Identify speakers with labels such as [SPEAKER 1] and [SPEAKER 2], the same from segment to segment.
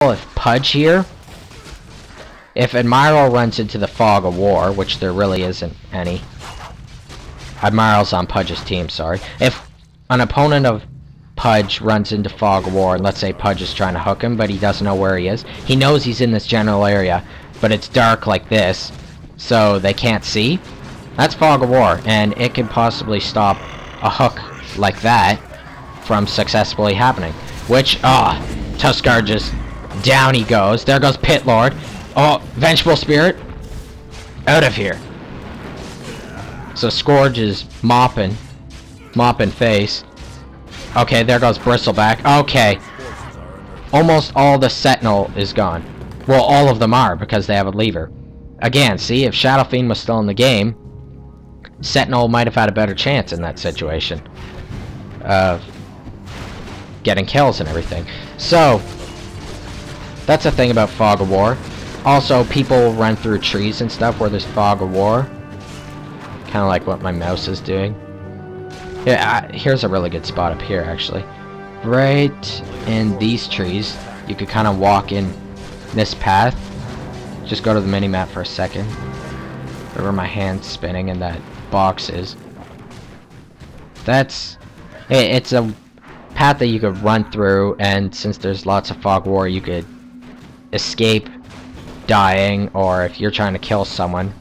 [SPEAKER 1] if Pudge here, if Admiral runs into the Fog of War, which there really isn't any. Admiral's on Pudge's team, sorry. If an opponent of Pudge runs into Fog of War, and let's say Pudge is trying to hook him, but he doesn't know where he is. He knows he's in this general area, but it's dark like this, so they can't see. That's Fog of War, and it can possibly stop a hook like that from successfully happening. Which, Tuskar just, down he goes. There goes Pit Lord. Oh, Vengeful Spirit. Out of here. So Scourge is mopping face. Okay, there goes Bristleback. Okay. Almost all the Sentinel is gone. Well, all of them are, because they have a lever. Again, see, if Shadow Fiend was still in the game, Sentinel might have had a better chance in that situation of getting kills and everything. So, that's the thing about Fog of War. Also, people run through trees and stuff where there's Fog of War. Kind of like what my mouse is doing. Yeah, here's a really good spot up here, actually. Right in these trees, you could kind of walk in this path. Just go to the mini-map for a second. Where my hand's spinning and that box is. It's a path that you could run through, and since there's lots of Fog War, you could escape dying, or if you're trying to kill someone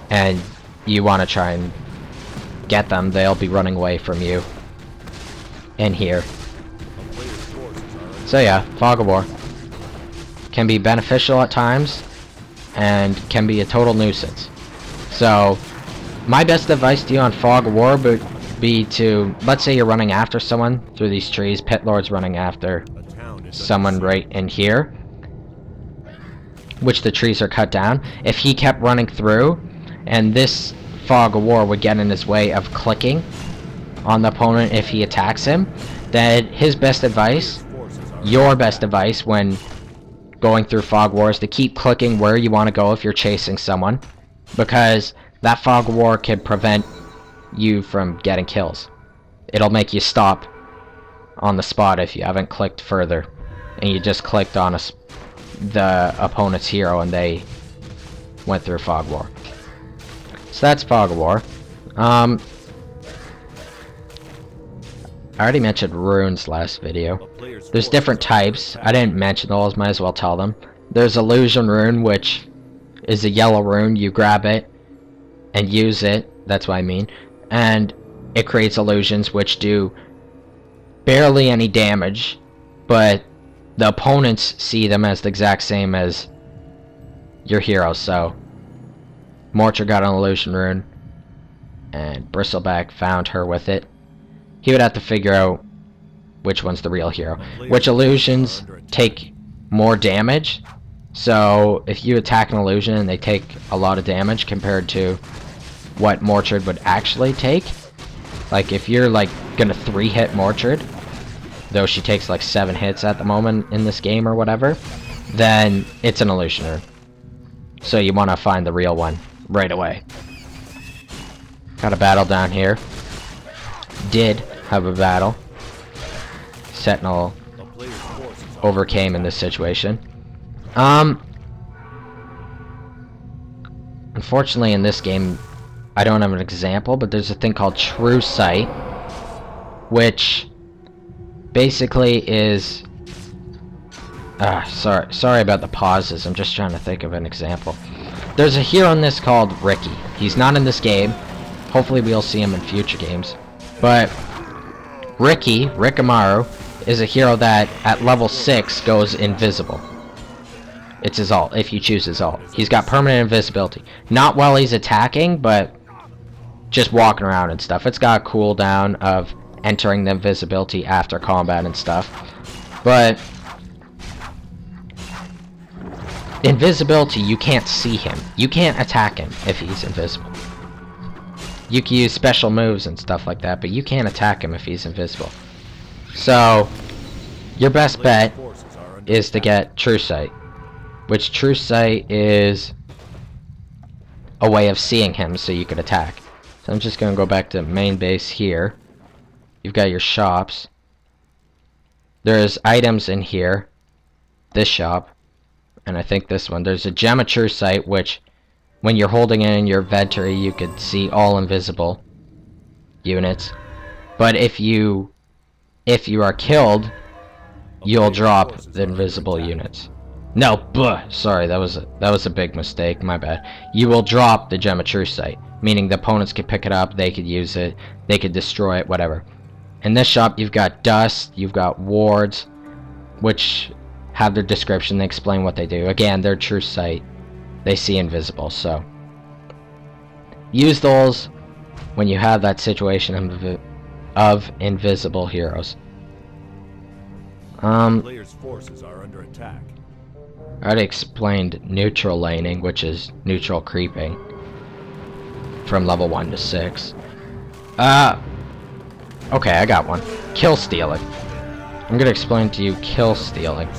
[SPEAKER 1] and you want to try and get them, they'll be running away from you in here. So yeah, Fog of War can be beneficial at times and can be a total nuisance. So my best advice to you on Fog of War would be to, let's say you're running after someone through these trees, Pit Lord's running after someone right in here, which the trees are cut down. If he kept running through and this Fog of War would get in his way of clicking on the opponent if he attacks him, then his best advice, your best advice when going through Fog War, is to keep clicking where you want to go if you're chasing someone, because that Fog of War can prevent you from getting kills. It'll make you stop on the spot if you haven't clicked further and you just clicked on the opponent's hero and they went through Fog War. So that's Fog of War. I already mentioned runes last video. There's different types. I didn't mention those, might as well tell them. There's Illusion Rune, which is a yellow rune. You grab it and use it, that's what I mean, and it creates illusions which do barely any damage, but the opponents see them as the exact same as your hero. So Mortar got an illusion rune and Bristleback found her with it. He would have to figure out which one's the real hero. Which illusions take more damage, so if you attack an illusion and they take a lot of damage compared to what Mortard would actually take, like if you're like gonna 3-hit Mortard, though she takes like 7 hits at the moment in this game or whatever, then it's an illusioner. So you want to find the real one right away. Got a battle down here. Did have a battle. Sentinel overcame in this situation. Unfortunately in this game I don't have an example, but there's a thing called True Sight, which basically is sorry about the pauses, I'm just trying to think of an example. There's a hero in this called Ricky. He's not in this game. Hopefully we'll see him in future games. But Rickamaru, is a hero that at level 6 goes invisible. It's his ult, if you choose his ult. He's got permanent invisibility. Not while he's attacking, but just walking around and stuff. It's got a cooldown of entering the invisibility after combat and stuff. But invisibility, you can't see him. You can't attack him if he's invisible. You can use special moves and stuff like that, but you can't attack him if he's invisible. So your best bet is to get True Sight, which True Sight is a way of seeing him so you could attack. So I'm just going to go back to main base here. You've got your shops. There's items in here this shop, and I think this one. There's a Geometry site, which when you're holding it in your inventory, you could see all invisible units. But if you are killed, you'll drop the invisible units. No, sorry, that was a big mistake, my bad. You will drop the Geometry site, meaning the opponents could pick it up, they could use it, they could destroy it, whatever. In this shop, you've got dust, you've got wards, which have their description, they explain what they do. Again, their true sight, they see invisible, so use those when you have that situation of invisible heroes.
[SPEAKER 2] Players' forces are under attack.
[SPEAKER 1] I already explained neutral laning, which is neutral creeping from level 1 to 6. Okay, I got one. Kill stealing. I'm gonna explain to you kill stealing.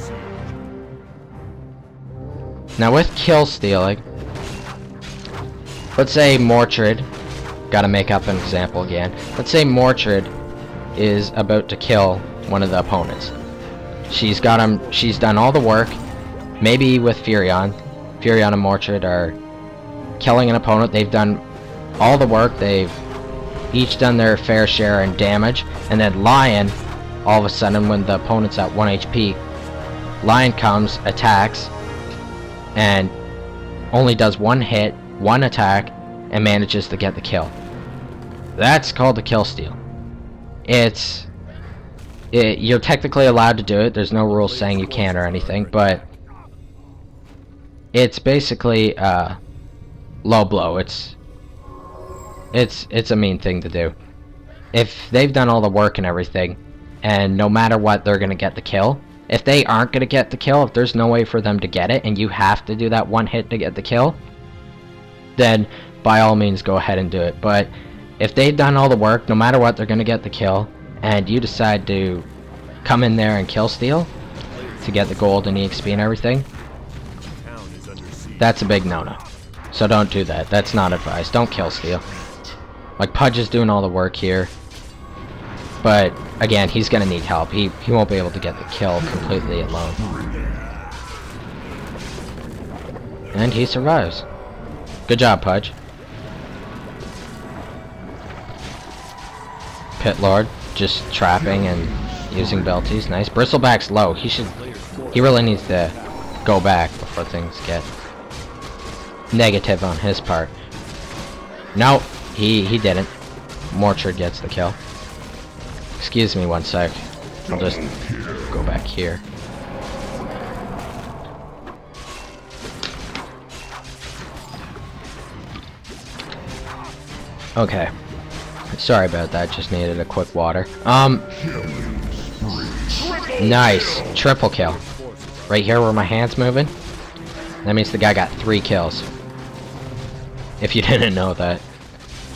[SPEAKER 1] Now with kill stealing, let's say Mordred, gotta make up an example again. Let's say Mordred is about to kill one of the opponents. She's got him, she's done all the work, maybe with Furion. Furion and Mordred are killing an opponent, they've done all the work, they've each done their fair share in damage, and then Lion, all of a sudden when the opponent's at 1 HP, Lion comes, attacks, and only does one hit, one attack, and manages to get the kill. That's called a kill steal. You're technically allowed to do it, there's no rules saying you can't or anything, but it's basically low blow. It's a mean thing to do. If they've done all the work and everything, and no matter what they're gonna get the kill, if they aren't gonna get the kill, if there's no way for them to get it, and you have to do that one hit to get the kill, then by all means go ahead and do it. But if they've done all the work, no matter what, they're gonna get the kill, and you decide to come in there and kill steal to get the gold and EXP and everything, that's a big no-no. So don't do that. That's not advised. Don't kill steal. Like, Pudge is doing all the work here, but again, he's gonna need help. He won't be able to get the kill completely alone. And he survives. Good job, Pudge. Pit Lord just trapping and using belties. Nice. Bristleback's low. He really needs to go back before things get negative on his part. No, he didn't. Mordred gets the kill. Excuse me one sec. I'll just go back here. Okay. Sorry about that, just needed a quick water. Nice. Triple kill. Right here where my hand's moving. That means the guy got 3 kills. If you didn't know that.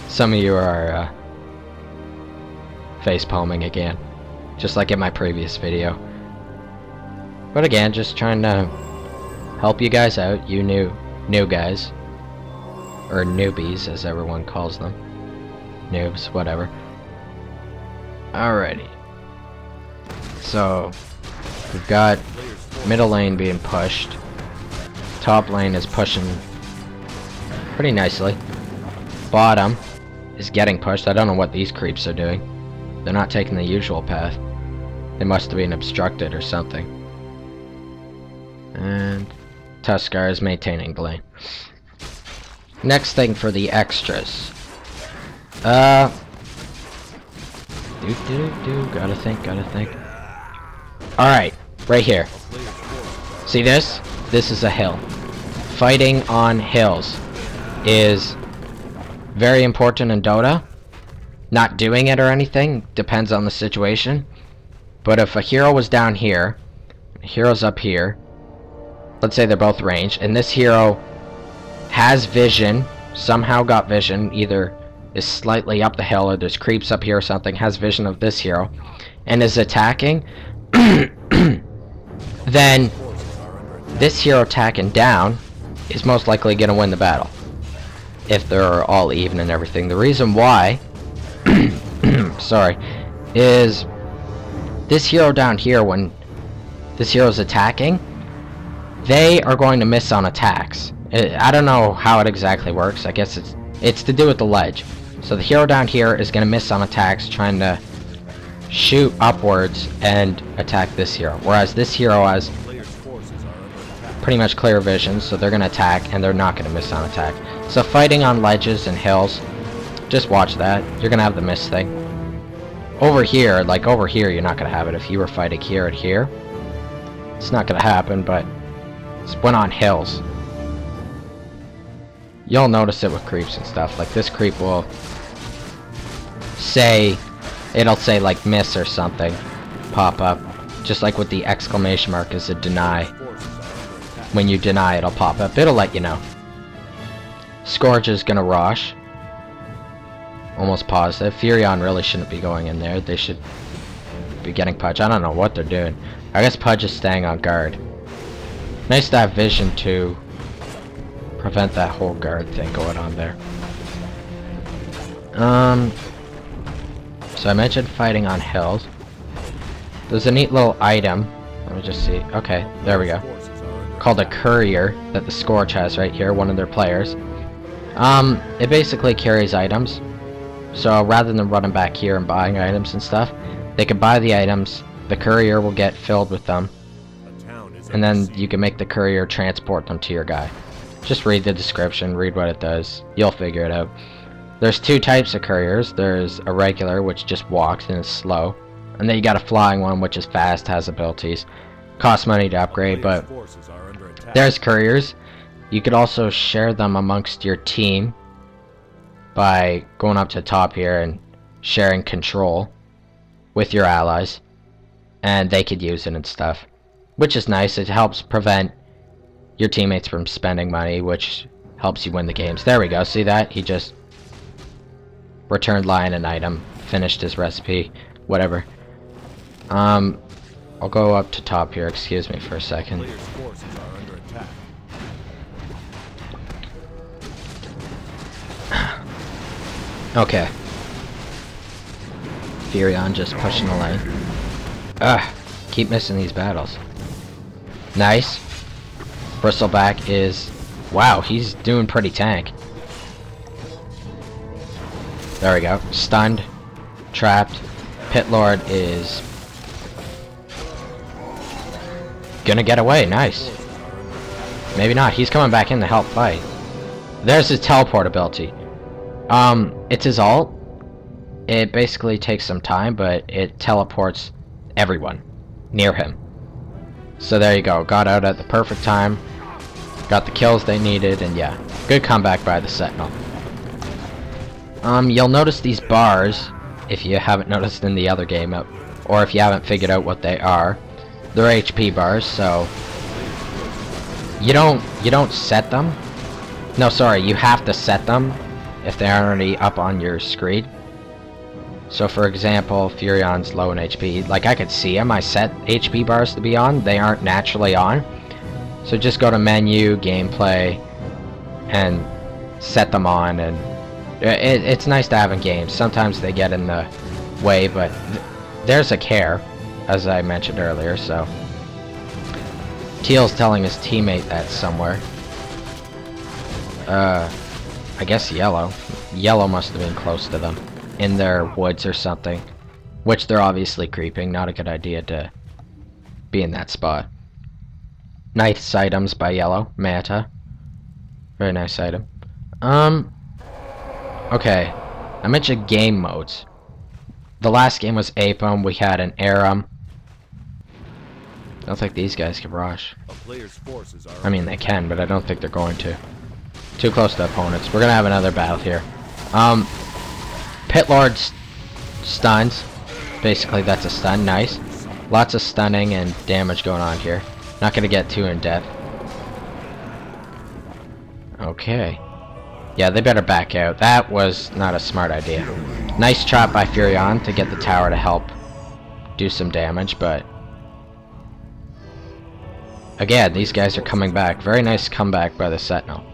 [SPEAKER 1] Some of you are face palming again. Just like in my previous video. But again, just trying to help you guys out, you new guys. Or newbies, as everyone calls them. Noobs, whatever. Alrighty. So, we've got middle lane being pushed. Top lane is pushing pretty nicely. Bottom is getting pushed. I don't know what these creeps are doing. They're not taking the usual path. They must have been obstructed or something. And Tuskar is maintaining the lane. Next thing for the extras. Gotta think. Alright, right here. See this? This is a hill. Fighting on hills is very important in Dota. Not doing it or anything, depends on the situation. But if a hero was down here, a hero's up here, let's say they're both ranged, and this hero has vision, somehow got vision, either is slightly up the hill or there's creeps up here or something, has vision of this hero, and is attacking, then this hero attacking down is most likely going to win the battle. If they're all even and everything. The reason why, sorry, is this hero down here, when this hero's attacking, they are going to miss on attacks. I don't know how it exactly works. I guess it's to do with the ledge. So the hero down here is going to miss on attacks trying to shoot upwards and attack this hero. Whereas this hero has pretty much clear vision, so they're going to attack and they're not going to miss on attack. So fighting on ledges and hills, just watch that. You're going to have the miss thing. Over here, like over here, you're not going to have it. If you were fighting here and here, it's not going to happen, but it's when on hills. You'll notice it with creeps and stuff. Like this creep will say, it'll say like miss or something, pop up. Just like with the exclamation mark is a deny. When you deny, it'll pop up. It'll let you know. Scourge is gonna rush. Almost positive. Furion really shouldn't be going in there. They should be getting Pudge. I don't know what they're doing. I guess Pudge is staying on guard. Nice to have vision to prevent that whole guard thing going on there. So I mentioned fighting on hills. There's a neat little item. Let me just see. Okay, there we go. Called a Courier that the Scourge has right here, one of their players. It basically carries items. So rather than running back here and buying items and stuff, they can buy the items, the Courier will get filled with them, and then you can make the Courier transport them to your guy. Just read the description, read what it does, you'll figure it out. There's two types of Couriers. There's a regular, which just walks and is slow, and then you got a flying one, which is fast, has abilities. Costs money to upgrade, but there's Couriers. You could also share them amongst your team by going up to the top here and sharing control with your allies, and they could use it and stuff, which is nice. It helps prevent your teammates from spending money, which helps you win the games. There we go. See that? He just returned Lion an item, finished his recipe, whatever. I'll go up to top here. Excuse me for a second. Okay. Furion just pushing the lane. Ugh, keep missing these battles. Nice. Bristleback is... wow, he's doing pretty tank. There we go. Stunned. Trapped. Pit Lord is... gonna get away. Nice. Maybe not. He's coming back in to help fight. There's his teleport ability. It's his ult. It basically takes some time, but it teleports everyone near him. So there you go. Got out at the perfect time. Got the kills they needed, and yeah. Good comeback by the Sentinel. You'll notice these bars, if you haven't noticed in the other game, or if you haven't figured out what they are. They're HP bars, so you don't set them. No, sorry, you have to set them if they're already up on your screen. So for example, Furion's low in HP. Like I could see him, I set HP bars to be on. They aren't naturally on. So just go to menu, gameplay, and set them on. And it's nice to have in games. Sometimes they get in the way, but there's a care, as I mentioned earlier. So Teal's telling his teammate that somewhere. I guess yellow. Yellow must have been close to them, in their woods or something, which they're obviously creeping. Not a good idea to be in that spot. Nice items by yellow. Manta. Very nice item. Okay. I mentioned game modes. The last game was Apem. We had an Aram. I don't think these guys can rush. I mean, they can, but I don't think they're going to. Too close to opponents. We're gonna have another battle here. Pit Lord stuns. Basically, that's a stun. Nice. Lots of stunning and damage going on here. Not gonna get too in depth. Okay. Yeah, they better back out. That was not a smart idea. Nice trap by Furion to get the tower to help do some damage, but again, these guys are coming back. Very nice comeback by the Sentinel.